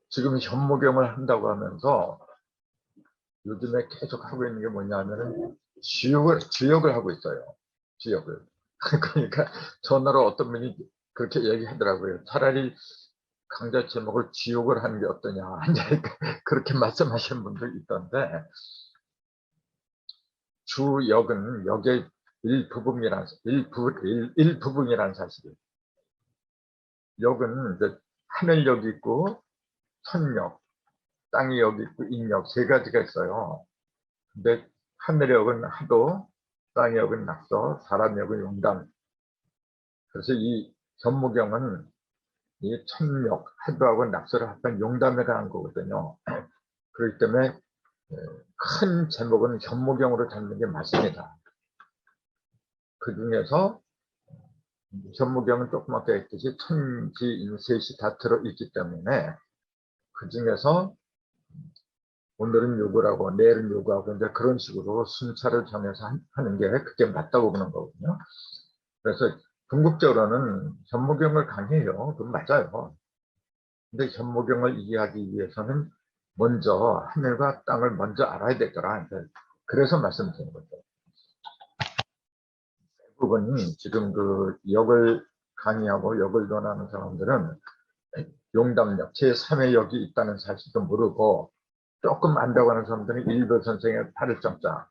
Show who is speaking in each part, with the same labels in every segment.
Speaker 1: 지금 현무경을 한다고 하면서 요즘에 계속 하고 있는 게 뭐냐면은 주역을 하고 있어요. 주역을. 그러니까 전화로 어떤 분이 그렇게 얘기하더라고요. 차라리 강좌 제목을 지옥을 하는 게 어떠냐. 그렇게 말씀하시는 분도 있던데, 주역은 역의 일부분이란 사실이에요. 역은 이제 하늘역이 있고 천역, 땅의 역이 있고 인역 세 가지가 있어요. 근데 하늘역은 하도, 땅의 역은 낙서, 사람 역은 용담. 그래서 이 현무경은 이 천역, 하도하고 낙서를 합한 용담에 관한 거거든요. 그렇기 때문에 큰 제목은 현무경으로 잡는 게 맞습니다. 그 중에서 현무경은 조그맣게 했듯이 천지, 인셋이 다 들어있기 때문에 그 중에서 오늘은 요거라고 내일은 요거하고 이제 그런 식으로 순차를 정해서 하는 게 그게 맞다고 보는 거거든요. 그래서 궁극적으로는 현무경을 강의해요. 그건 맞아요. 근데 현무경을 이해하기 위해서는 먼저 하늘과 땅을 먼저 알아야 되더라. 그래서 말씀드리는 거죠. 대부분 지금 그 역을 강의하고 역을 논하는 사람들은 용담역, 제3의 역이 있다는 사실도 모르고 조금 안다고 하는 사람들은 일부 선생의 파를정자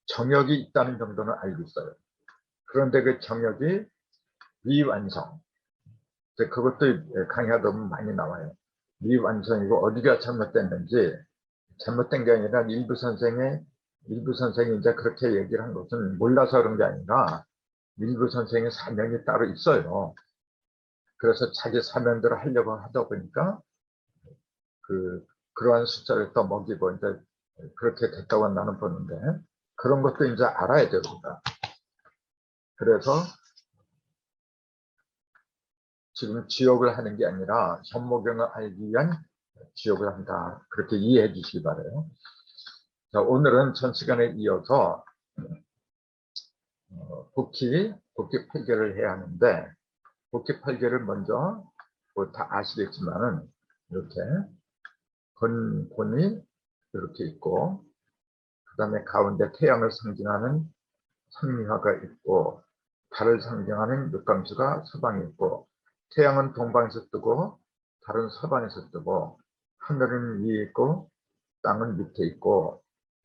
Speaker 1: 정역이 있다는 정도는 알고 있어요. 그런데 그 정역이 미완성, 그것도 강의하다 보면 많이 나와요. 미완성이고 어디가 잘못됐는지, 잘못된 게 아니라 일부 선생이 이제 그렇게 얘기를 한 것은 몰라서 그런 게 아니라 일부 선생의 사명이 따로 있어요. 그래서 자기 사명대로 하려고 하다 보니까 그러한 숫자를 또 먹이고 이제 그렇게 됐다고 나는 보는데, 그런 것도 이제 알아야 됩니다. 그래서 지금 지옥을 하는 게 아니라 현무경을 알기 위한 지옥을 한다. 그렇게 이해해 주시기 바라요. 자, 오늘은 전 시간에 이어서 복귀 8개를 해야 하는데, 복귀 8개를 먼저 뭐 다 아시겠지만은 이렇게 건곤이 이렇게 있고, 그 다음에 가운데 태양을 상징하는 상미화가 있고, 달을 상징하는 육감수가 서방에 있고, 태양은 동방에서 뜨고 달은 서방에서 뜨고, 하늘은 위에 있고 땅은 밑에 있고,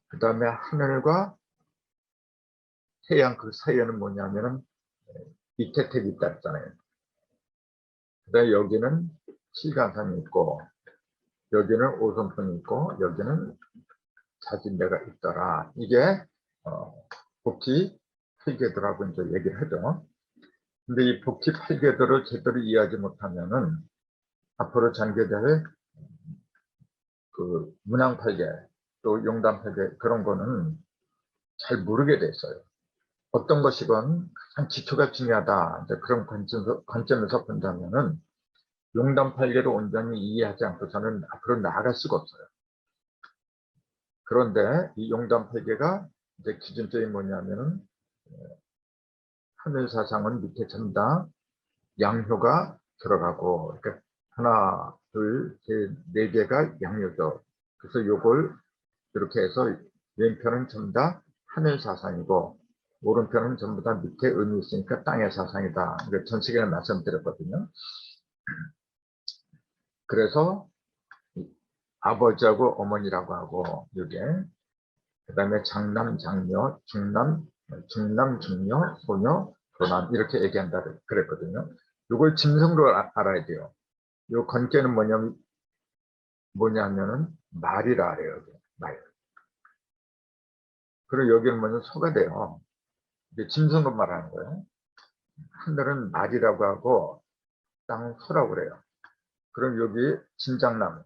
Speaker 1: 그 다음에 하늘과 태양 그 사이에는 뭐냐면은 이태택이 있다 했잖아요. 그 다음에 여기는 실간산이 있고, 여기는 오선풍이 있고, 여기는 자진대가 있더라. 이게 복귀 8개도라고 이제 얘기를 하죠. 근데 이 복귀 8개도를 제대로 이해하지 못하면은 앞으로 전개될 그 문항 8개, 또 용담 8개 그런 거는 잘 모르게 됐어요. 어떤 것이건 가장 기초가 중요하다. 이제 그런 관점에서 본다면은 용담 8개를 온전히 이해하지 않고서는 앞으로 나아갈 수가 없어요. 그런데 이 용담 8개가 이제 기준점이 뭐냐면은 하늘 사상은 밑에 전다, 양효가 들어가고, 그러니까 하나, 둘, 셋, 네 개가 양효죠. 그래서 요걸 이렇게 해서 왼편은 전부 다 하늘 사상이고, 오른편은 전부 다 밑에 의미 있으니까 땅의 사상이다. 전 시간에 말씀드렸거든요. 그래서 아버지하고 어머니라고 하고, 이게 그 다음에 장남, 장녀, 중남, 중녀, 소녀, 도남 이렇게 얘기한다 그랬거든요. 이걸 짐승으로 알아야 돼요. 이 건께는 뭐냐면은 말이라 그래요. 말. 그리고 여기는 뭐냐면 소가 돼요. 이게 짐승으로 말하는 거예요. 하늘은 말이라고 하고 땅은 소라고 그래요. 그럼 여기 진장남,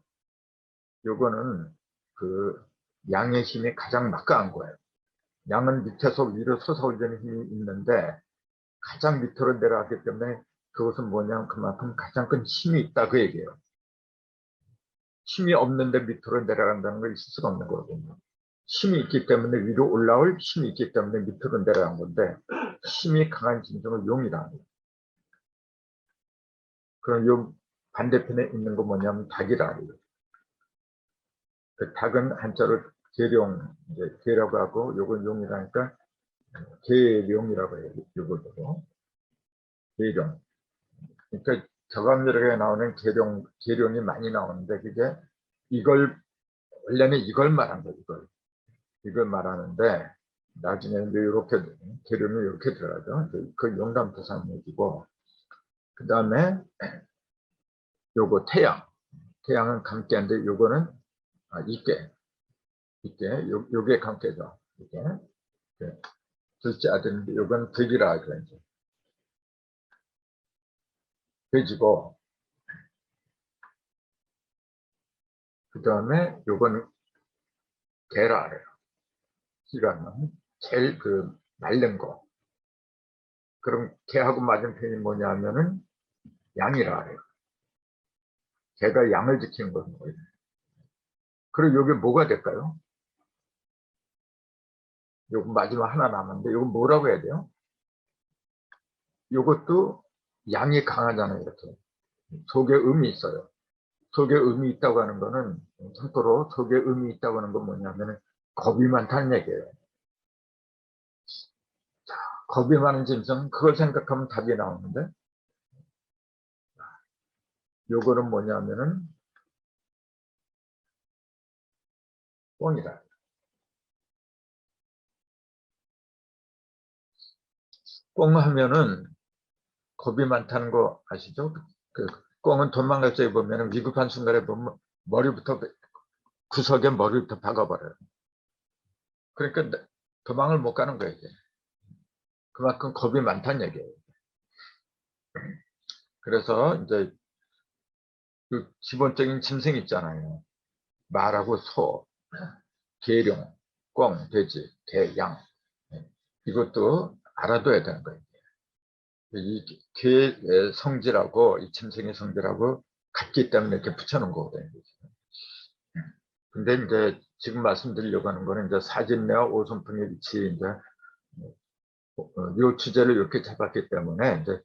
Speaker 1: 요거는 그 양의 힘이 가장 막강한 거예요. 양은 밑에서 위로 솟아올리는 힘이 있는데 가장 밑으로 내려가기 때문에 그것은 뭐냐면 그만큼 가장 큰 힘이 있다 그 얘기예요. 힘이 없는데 밑으로 내려간다는 거 있을 수가 없는 거거든요. 힘이 있기 때문에 위로 올라올 힘이 있기 때문에 밑으로 내려간 건데, 힘이 강한 짐승을 용이라 합니다. 그럼 반대편에 있는 거 뭐냐면 닭이라 그래요. 그 닭은 한자로 계룡, 이제 계라고 하고 요건 용이라니까 계룡이라고 해요. 요거도 계룡. 그러니까 저감여력에 나오는 계룡이 많이 나오는데 그게 이걸 원래는 이걸 말한 거예요. 이걸 말하는데 나중에 이제 이렇게 계룡이 이렇게 들어가죠. 그 용담부산 얘기고 그 다음에 요거 태양은 감깨인데 요거는 이깨 요게 감깨죠. 이게 둘째 아들인데 요건 득이라 하죠. 이제 돼지고 그 다음에 요건 개라 그래요. 기가는 제일 그 마른 거. 그럼 개하고 맞은편이 뭐냐면은 양이라 그래요. 개가 양을 지키는 거예요. 그리고 요게 뭐가 될까요? 요거 마지막 하나 남았는데 요거 뭐라고 해야 돼요? 요것도 양이 강하잖아요. 이렇게 속에 음이 있어요. 속에 음이 있다고 하는 거는 참고로 속에 음이 있다고 하는 건 뭐냐면은 겁이 많다는 얘기예요. 겁이 많은 짐승 그걸 생각하면 답이 나오는데 요거는 뭐냐면은 뻥이다. 뻥 하면은 겁이 많다는 거 아시죠? 그 꽁은 도망갈 때 보면은 위급한 순간에 보면 머리부터 구석에 머리부터 박아버려요. 그러니까 도망을 못 가는 거예요. 이게. 그만큼 겁이 많다는 얘기예요. 그래서 이제 그 기본적인 짐승 있잖아요. 말하고 소, 계룡, 꽁, 돼지, 개, 양. 이것도 알아둬야 되는 거예요. 이 개의 성질하고 이 짐승의 성질하고 같기 때문에 이렇게 붙여놓은 거거든요. 근데 이제 지금 말씀드리려고 하는 거는 이제 사진내와 오손풍의 위치 이제 요 주제를 이렇게 잡았기 때문에 이제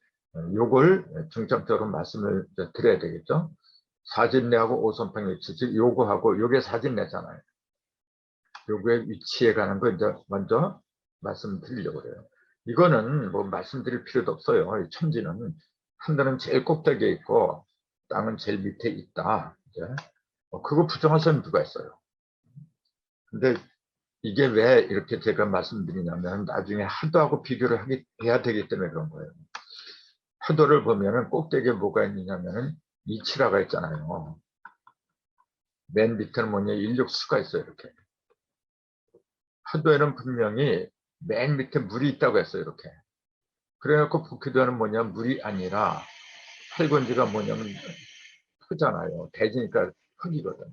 Speaker 1: 요걸 중점적으로 말씀을 드려야 되겠죠. 사진내하고 오손풍의 위치, 즉 요거하고 요게 사진내잖아요. 요거의 위치에 관한 거 이제 먼저 말씀드리려고 그래요. 이거는 뭐 말씀드릴 필요도 없어요. 이 천지는 하늘은 제일 꼭대기에 있고 땅은 제일 밑에 있다. 이제 그거 부정할 사람이 누가 있어요. 근데 이게 왜 이렇게 제가 말씀드리냐면 나중에 하도하고 비교를 해야 되기 때문에 그런 거예요. 하도를 보면은 꼭대기에 뭐가 있느냐면은 이치라가 있잖아요. 맨 밑에는 뭐냐 인력수가 있어요. 이렇게. 하도에는 분명히 맨 밑에 물이 있다고 했어요. 이렇게. 그래갖고 북해도는 뭐냐 물이 아니라 팔건지가 뭐냐면 흙잖아요. 대지니까 흙이거든.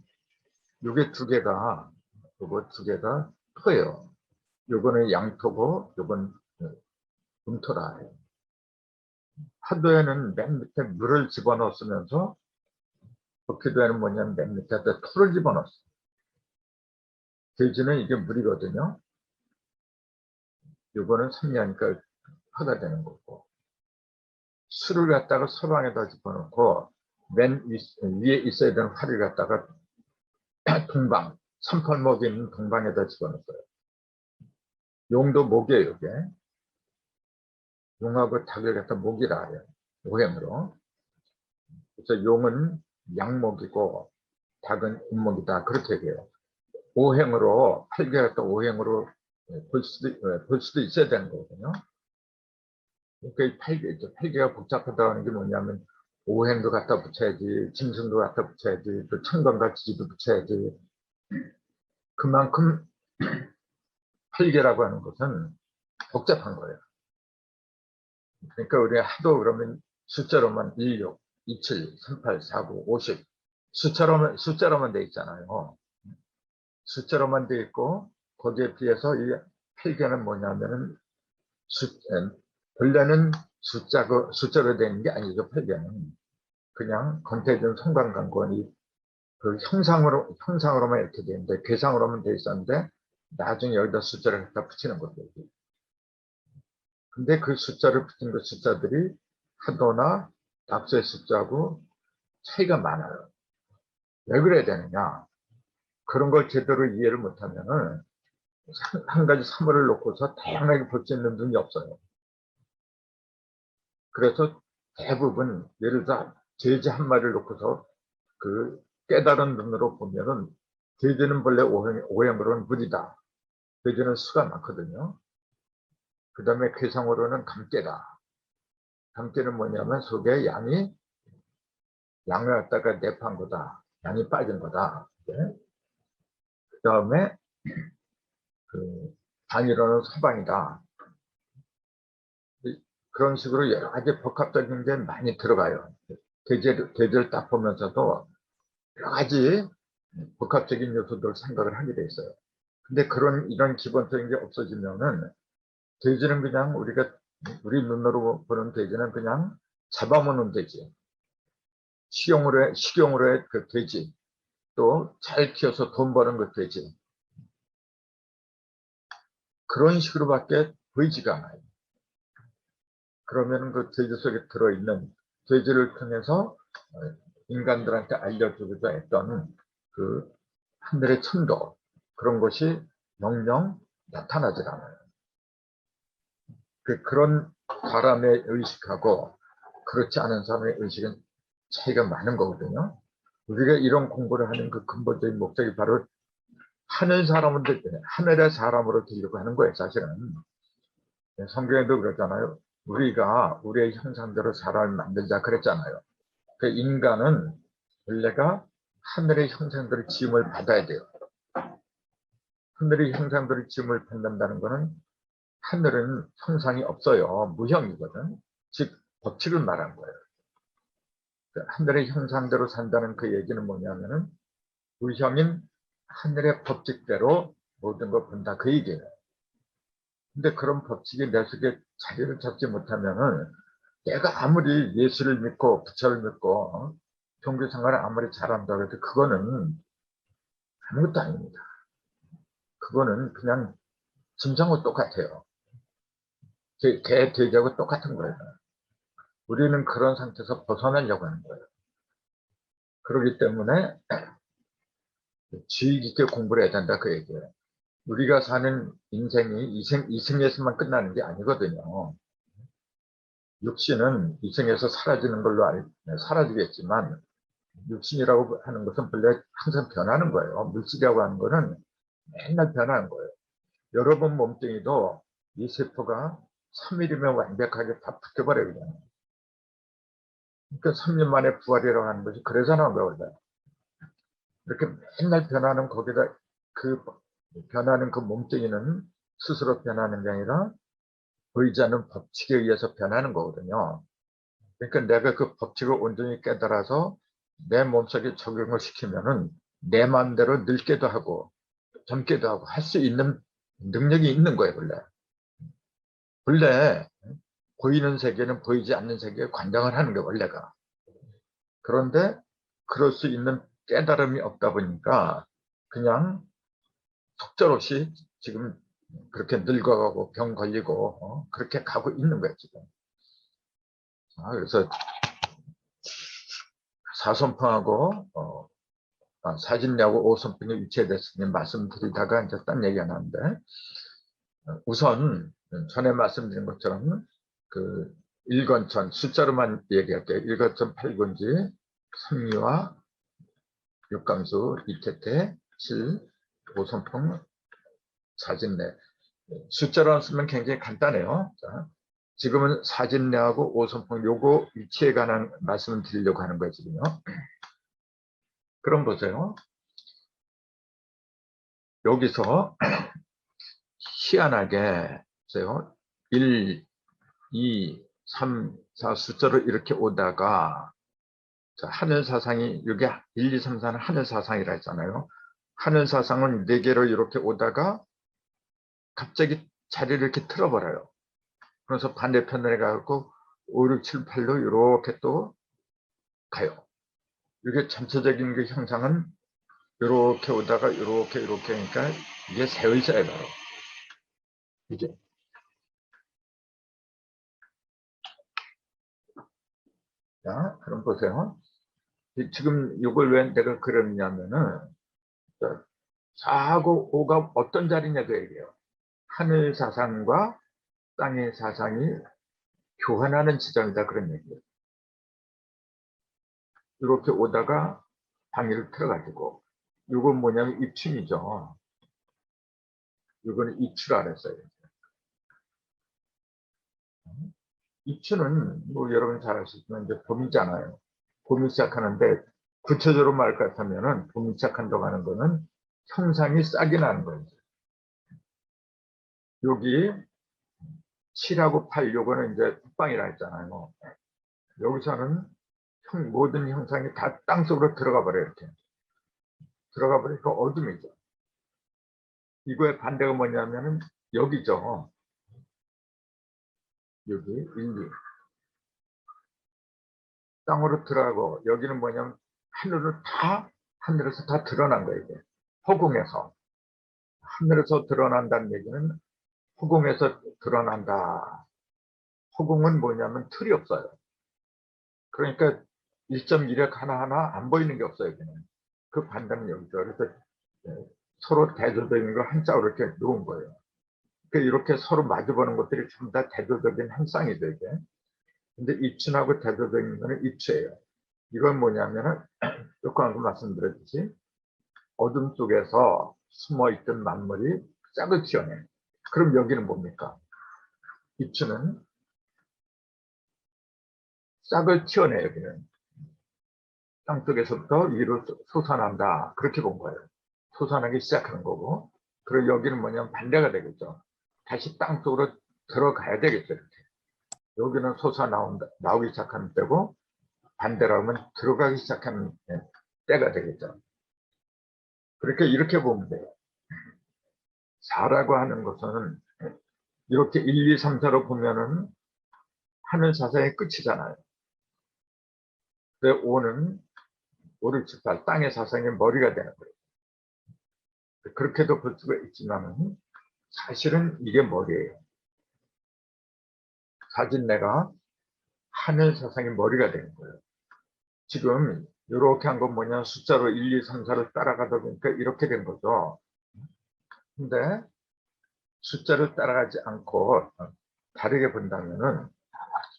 Speaker 1: 요게 두 개가 요거 두 개가 토예요. 요거는 양토고 요건 금토라 해요. 하도에는 맨 밑에 물을 집어넣었으면서 북해도에는 뭐냐면 맨 밑에 토를 집어넣었어. 돼지는 이게 물이거든요. 요거는 섬유하니까 흙가 되는 거고. 술을 갖다가 서방에다 집어넣고 맨 위에 있어야 되는 활을 갖다가 동방, 삼팔목에 있는 동방에다 집어넣었어요. 용도 목이에요, 이게. 용하고 닭을 갖다 목이라 해요. 오행으로. 그래서 용은 양목이고 닭은 인목이다. 그렇게 얘기해요. 오행으로, 팔개 갖다 오행으로 볼 수도 있어야 되는 거거든요. 그러니까 팔개가 복잡하다고 하는 게 뭐냐면 오행도 갖다 붙여야지, 짐승도 갖다 붙여야지, 또 천간과 지지도 붙여야지. 그만큼 팔개라고 하는 것은 복잡한 거예요. 그러니까 우리가 하도 그러면 숫자로만 16, 27, 38, 49, 50 숫자로만 돼 있잖아요. 숫자로만 돼 있고 거기에 비해서 이 팔개는 뭐냐면은 본래는 숫자로 되는 게 아니죠. 팔개는 그냥 권태준 성관관건이 그 형상으로만 이렇게 되는데 괴상으로만 돼 있었는데 나중에 여기다 숫자를 갖다 붙이는 거죠. 근데 그 숫자를 붙인 그 숫자들이 하도나 납수의 숫자고 차이가 많아요. 왜 그래야 되느냐? 그런 걸 제대로 이해를 못하면은 한 가지 사물을 놓고서 다양하게 볼 수 있는 눈이 없어요. 그래서 대부분 예를 들어 돼지 한 마리를 놓고서 그 깨달은 눈으로 보면은 돼지는 본래 오행으로는 물이다. 돼지는 수가 많거든요. 그 다음에 괴상으로는 감깨다. 감깨는 뭐냐면 속에 양을 갖다가 내판 거다. 양이 빠진 거다. 그 다음에 그 단위로는 서방이다. 그런 식으로 여러 가지 복합적인 게 많이 들어가요. 돼지를 딱 보면서도 여러 가지 복합적인 요소들 생각을 하게 돼 있어요. 근데 이런 기본적인 게 없어지면은 돼지는 그냥 우리 눈으로 보는 돼지는 그냥 잡아먹는 돼지. 식용으로의 그 돼지. 또 잘 키워서 돈 버는 그 돼지. 그런 식으로밖에 보이지가 않아요. 그러면 그 돼지 속에 들어있는 돼지를 통해서 인간들한테 알려주고자 했던 그 하늘의 천도 그런 것이 영영 나타나질 않아요. 그런 사람의 의식하고 그렇지 않은 사람의 의식은 차이가 많은 거거든요. 우리가 이런 공부를 하는 그 근본적인 목적이 바로 하늘의 사람으로 되려고 하는 거예요, 사실은. 성경에도 그랬잖아요. 우리가 우리의 형상대로 사람을 만들자 그랬잖아요. 그 인간은 원래가 하늘의 형상대로 지음을 받아야 돼요. 하늘의 형상대로 지음을 받는다는 것은 하늘은 형상이 없어요. 무형이거든. 즉 법칙을 말한 거예요. 하늘의 형상대로 산다는 그 얘기는 뭐냐면은 무형인 하늘의 법칙대로 모든 걸 본다 그 얘기예요. 근데 그런 법칙이 내 속에 자리를 잡지 못하면은 내가 아무리 예수를 믿고 부처를 믿고 종교 생활을 아무리 잘한다고 해도 그거는 아무것도 아닙니다. 그거는 그냥 짐승하고 똑같아요. 돼지하고 똑같은 거예요. 우리는 그런 상태에서 벗어나려고 하는 거예요. 그렇기 때문에 주의 깊게 공부를 해야 된다 그 얘기예요. 우리가 사는 인생이 이생에서만 끝나는 게 아니거든요. 육신은 이생에서 사라지는 걸로 사라지겠지만 육신이라고 하는 것은 본래 항상 변하는 거예요. 물질이라고 하는 거는 맨날 변하는 거예요. 여러분 몸뚱이도 이 세포가 3일이면 완벽하게 다 붙어버려요. 그러니까 3년 만에 부활이라고 하는 것이 그래서 나온 거예요. 원래. 이렇게 맨날 변하는 거기다 그 변하는 그 몸뚱이는 스스로 변하는 게 아니라 보이지 않는 법칙에 의해서 변하는 거거든요. 그러니까 내가 그 법칙을 온전히 깨달아서 내 몸속에 적용을 시키면은 내 마음대로 늙게도 하고 젊게도 하고 할 수 있는 능력이 있는 거예요, 원래. 원래 보이는 세계는 보이지 않는 세계에 관장을 하는 게 원래가. 그런데 그럴 수 있는 깨달음이 없다 보니까 그냥 속절없이 지금 그렇게 늙어가고 병 걸리고 그렇게 가고 있는 거예요, 지금. 그래서 사선풍하고 사진야구 오선풍이 위치됐으니 말씀드리다가 이제 딴 얘기가 나는데 우선 전에 말씀드린 것처럼 그 일건천 숫자로만 얘기할게요. 일건천 8군지 삼리와 육강수 이태태 7 오선풍 사진내 숫자로 쓰면 굉장히 간단해요. 자, 지금은 사진내하고 오선풍 요거 위치에 관한 말씀을 드리려고 하는 거예요. 지금요. 그럼 보세요. 여기서 희한하게 보세요. 1, 2, 3, 4 숫자로 이렇게 오다가 자, 하늘사상이 여기 1, 2, 3, 4는 하늘사상이라 했잖아요. 하늘사상은 4개로 이렇게 오다가 갑자기 자리를 이렇게 틀어버려요. 그래서 반대편으로 가고 5, 6, 7, 8로 이렇게 또 가요. 이게 전체적인 그 형상은 이렇게 오다가 이렇게 하니까 이게 새 의자예요, 바로. 이게. 자, 그럼 보세요. 지금 이걸 왜 내가 그러냐면은, 4하고 5가 어떤 자리냐 그 얘기예요. 하늘 사상과 땅의 사상이 교환하는 지점이다 그런 얘기예요. 이렇게 오다가 방해를 틀어가지고, 이건 뭐냐면 입춘이죠. 이거는 입추라 그랬어요. 입추는 뭐 여러분 잘 아시지만 이제 봄이잖아요. 봄이 시작하는데 구체적으로 말 같으면은 봄이 시작한다고 하는 거는 형상이 싹이 나는 거예요. 여기 7하고 8, 요거는 이제 뚝방이라 했잖아요. 여기서는 모든 형상이 다 땅속으로 들어가 버려요. 이렇게 들어가 버리니까 어둠이죠. 이거의 반대가 뭐냐면은 여기죠. 여기 1, 2 땅으로 들어가고, 여기는 뭐냐면 하늘에서 다 드러난 거예요. 이게 허공에서 하늘에서 드러난다는 얘기는 허공에서 드러난다. 허공은 뭐냐면 틀이 없어요. 그러니까 1.1획 하나하나 안 보이는 게 없어요. 여기는. 그 반대는 여기죠. 그래서 서로 대조적인 걸 한자로 이렇게 놓은 거예요. 그러니까 이렇게 서로 마주보는 것들이 전부 다 대조적인 한 쌍이죠, 이게. 근데 입춘하고 대조적인 거는 입추예요. 이건 뭐냐면은, 조금 아까 말씀드렸듯이, 어둠 속에서 숨어있던 만물이 싹을 튀어내. 그럼 여기는 뭡니까? 입추는 싹을 튀어내, 여기는. 땅속에서부터 위로 솟아난다. 그렇게 본 거예요. 솟아나기 시작하는 거고. 그리고 여기는 뭐냐면 반대가 되겠죠. 다시 땅속으로 들어가야 되겠죠. 이렇게. 여기는 나오기 시작하는 때고, 반대로 하면 들어가기 시작하는 때가 되겠죠. 그렇게 이렇게 보면 돼요. 4라고 하는 것은 이렇게 1, 2, 3, 4로 보면은 하늘 사상의 끝이잖아요. 근데 5는 5, 6, 7, 8 땅의 사상의 머리가 되는 거예요. 그렇게도 볼 수가 있지만 사실은 이게 머리예요. 사진내가 하늘 사상의 머리가 되는 거예요. 지금 이렇게 한 건 뭐냐, 숫자로 1, 2, 3, 4를 따라가다 보니까 이렇게 된 거죠. 근데 숫자를 따라가지 않고 다르게 본다면은,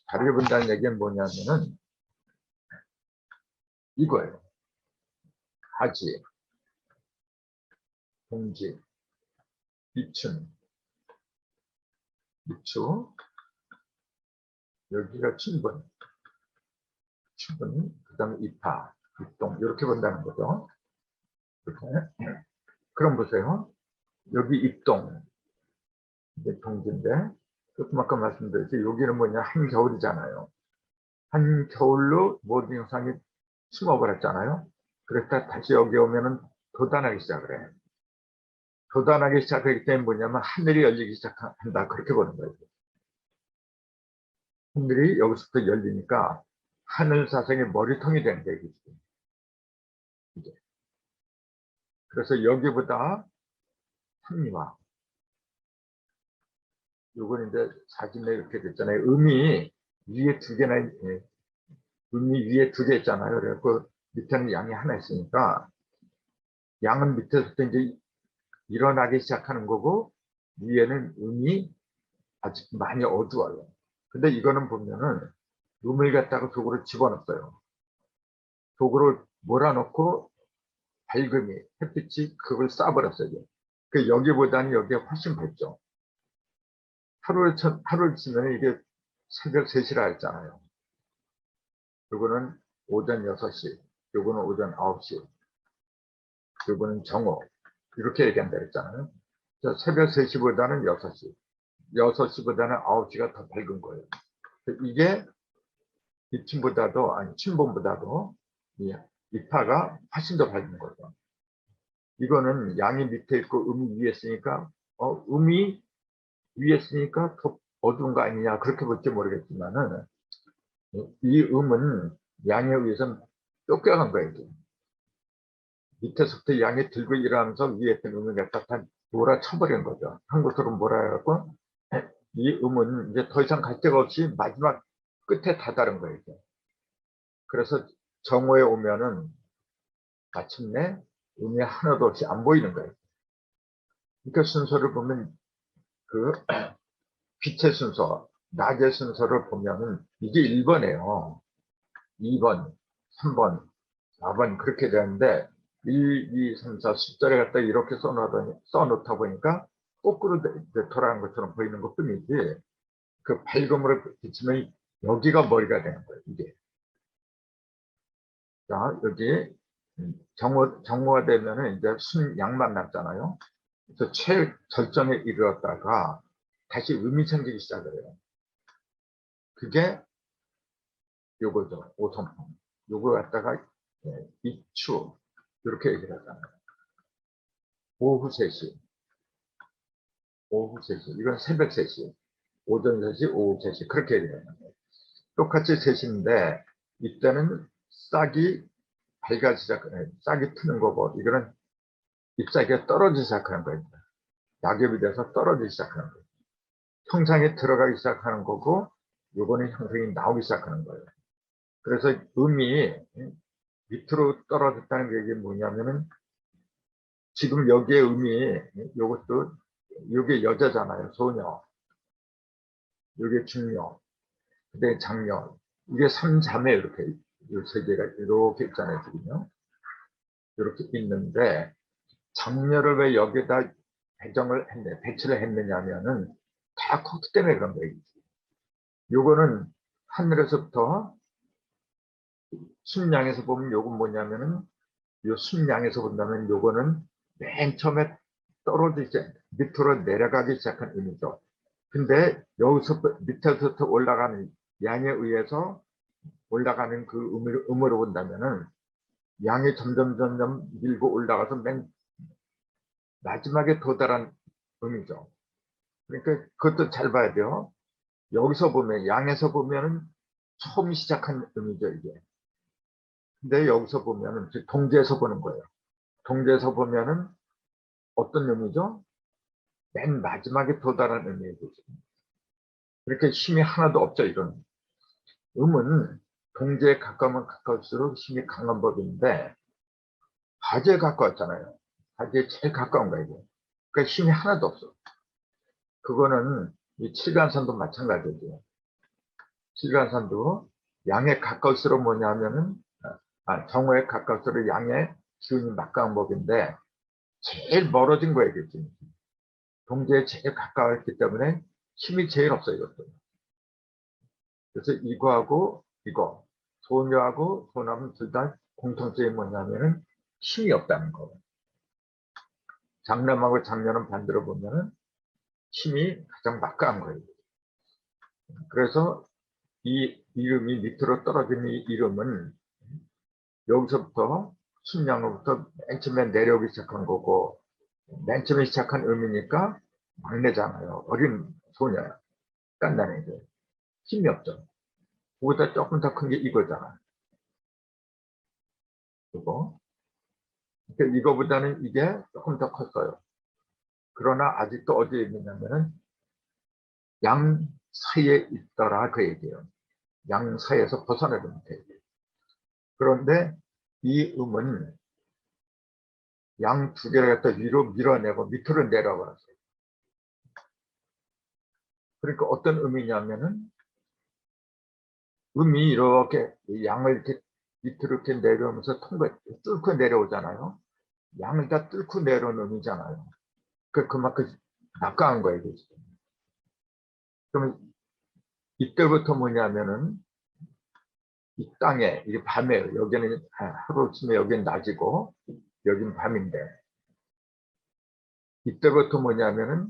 Speaker 1: 다르게 본다는 얘기는 뭐냐면은 이거예요. 하지, 동지, 입춘, 입추, 여기가 춘분, 그 다음에 입하, 입동, 이렇게 본다는 거죠. 이렇게. 그럼 보세요. 여기 입동, 이제 동지인데, 조금 아까 말씀드렸지, 여기는 뭐냐, 한겨울이잖아요. 한겨울로 모든 영상이 숨어버렸잖아요. 그랬다 다시 여기 오면은 돋아나기 시작을 해. 돋아나기 시작하기 때문에 뭐냐면 하늘이 열리기 시작한다. 그렇게 보는 거예요. 하늘이 여기서부터 열리니까 하늘 사상의 머리통이 되는 거예요. 이게. 그래서 여기보다 합리화. 요건 이제 사진에 이렇게 됐잖아요. 음이 위에 두 개나, 음이 위에 두 개 있잖아요. 그래서 밑에는 양이 하나 있으니까 양은 밑에서부터 이제 일어나기 시작하는 거고, 위에는 음이 아직 많이 어두워요. 근데 이거는 보면은 음을 갖다가 속으로 집어넣었어요. 속으로 몰아넣고 밝음이, 햇빛이 그걸 쏴버렸어요. 그 여기보다는 여기가 훨씬 밝죠. 하루를 치면 이게 새벽 3시라 했잖아요. 요거는 오전 6시, 요거는 오전 9시, 요거는 정오. 이렇게 얘기한다 했잖아요. 새벽 3시보다는 6시, 6시보다는 9시가 더 밝은 거예요. 이게 입춘보다도, 아니, 춘봄보다도 입하가 훨씬 더 밝은 거죠. 이거는 양이 밑에 있고 음이 위에 있으니까, 음이 위에 있으니까 더 어두운 거 아니냐, 그렇게 볼지 모르겠지만은, 이 음은 양에 의해서 쫓겨간 거예요. 밑에서부터 양이 들고 일어나면서 위에 있던 음을 갖다 몰아쳐버린 거죠. 한국으로 몰아갖고, 이 음은 이제 더 이상 갈 데가 없이 마지막 끝에 다다른 거예요. 그래서 정오에 오면은 마침내 음이 하나도 없이 안 보이는 거예요. 그러니까 순서를 보면 그 빛의 순서, 낮의 순서를 보면은 이게 1번이에요. 2번, 3번, 4번 그렇게 되는데 1, 2, 3, 4 숫자를 갖다 이렇게 써놓다 보니까 거꾸로 돌아가는 것처럼 보이는 것 뿐이지 그 밝음으로 비치면 여기가 머리가 되는 거예요. 이게. 자, 여기 정오가 되면은 이제 순양만 남잖아요. 그래서 최절정에 이르렀다가 다시 음이 생기기 시작을 해요. 그게 요거죠. 오성풍. 요거 갖다가 입추 이렇게 얘기를 하잖아요. 오후 3시, 오후 3시. 이건 새벽 3시, 오전 3시, 오후 3시 그렇게 얘기를 하는 거예요. 똑같이 3시인데 이때는 싹이 밝아지기 시작해요. 싹이 트는 거고 이거는 잎사귀가 떨어지기 시작하는 거예요. 낙엽이 돼서 떨어지기 시작하는 거예요. 형상이 들어가기 시작하는 거고 요거는 형상이 나오기 시작하는 거예요. 그래서 음이 밑으로 떨어졌다는 게 뭐냐면은 지금 여기에 음이 요것도 요게 여자잖아요. 소녀, 요게 중녀, 그다음에 장녀. 이게 삼자매 이렇게 요 세 개가 이렇게 있잖아요. 지금요. 이렇게 있는데 장녀를 왜 여기다 배치를 했느냐면은 다 컸기 때문에 그런 거예요. 요거는 하늘에서부터 순양에서 보면 요건 뭐냐면은 요 순양에서 본다면 요거는 맨 처음에 떨어지지 밑으로 내려가기 시작한 의미죠. 근데 여기서 밑에서부터 올라가는 양에 의해서 올라가는 그 음으로 본다면은 양이 점점 밀고 올라가서 맨 마지막에 도달한 음이죠. 그러니까 그것도 잘 봐야 돼요. 여기서 보면 양에서 보면은 처음 시작한 음이죠 이게. 근데 여기서 보면은 동제에서 보는 거예요. 동제에서 보면은 어떤 의미죠? 맨 마지막에 도달한 의미예요. 그렇게 힘이 하나도 없죠 이건. 음은 동제에 가까우면 가까울수록 힘이 강한 법인데 하지에 가까웠잖아요. 하지에 제일 가까운 거예요. 그러니까 힘이 하나도 없어. 그거는 이 칠간산도 마찬가지죠. 칠간산도 양에 가까울수록 뭐냐면은 정오에 가까울수록 양의 기운이 막강한 법인데 제일 멀어진 거예요. 지금. 동제에 제일 가까웠기 때문에 힘이 제일 없어요. 이것도. 그래서 이거하고 이거 소녀하고 소남은 둘 다 공통점이 뭐냐면은 힘이 없다는 거. 장남하고 장녀는 반대로 보면은 힘이 가장 막강한 거예요. 그래서 이 이름이 밑으로 떨어지는 이 이름은 여기서부터 순양으로부터 맨 처음에 내려오기 시작한 거고 맨 처음에 시작한 의미니까 막내잖아요. 어린 소녀야. 깐난해. 힘이 없죠. 그보다 조금 더 큰 게 이거잖아. 그거. 그러니까 이거보다는 이게 조금 더 컸어요. 그러나 아직도 어디에 있느냐면은 양 사이에 있더라 그 얘기예요. 양 사이에서 벗어나는 그 얘기예요. 그런데 이 음은 양 두 개를 갖다 위로 밀어내고 밑으로 내려버렸어요. 그러니까 어떤 의미냐면은 음이 이렇게 양을 이렇게 밑으로 이렇게 내려오면서 뚫고 내려오잖아요. 양을 다 뚫고 내려오는 의미잖아요. 그만큼 낙강한 거예요. 지금. 그러면 이때부터 뭐냐면은 이 땅에 이게 밤에 여기는 하루쯤에 여기는 낮이고 여기는 밤인데 이때부터 뭐냐면은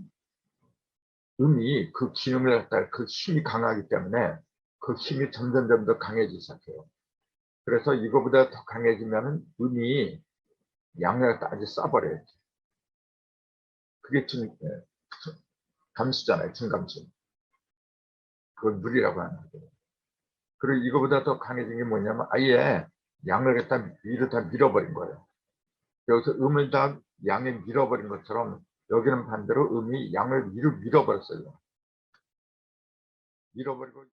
Speaker 1: 음이 그 기운을 갖다 그 힘이 강하기 때문에 그 힘이 점점 더 강해지기 시작해요. 그래서 이거보다 더 강해지면은 음이 양을 갖다 아주 쏴버려요. 그게 감수잖아요. 중감수. 그걸 물이라고 하는 거예요. 그리고 이거보다 더 강해진 게 뭐냐면 아예 양을 갖다 위로 다 밀어버린 거예요. 여기서 음을 다 양에 밀어버린 것처럼 여기는 반대로 음이 양을 위로 밀어버렸어요. 밀어버리고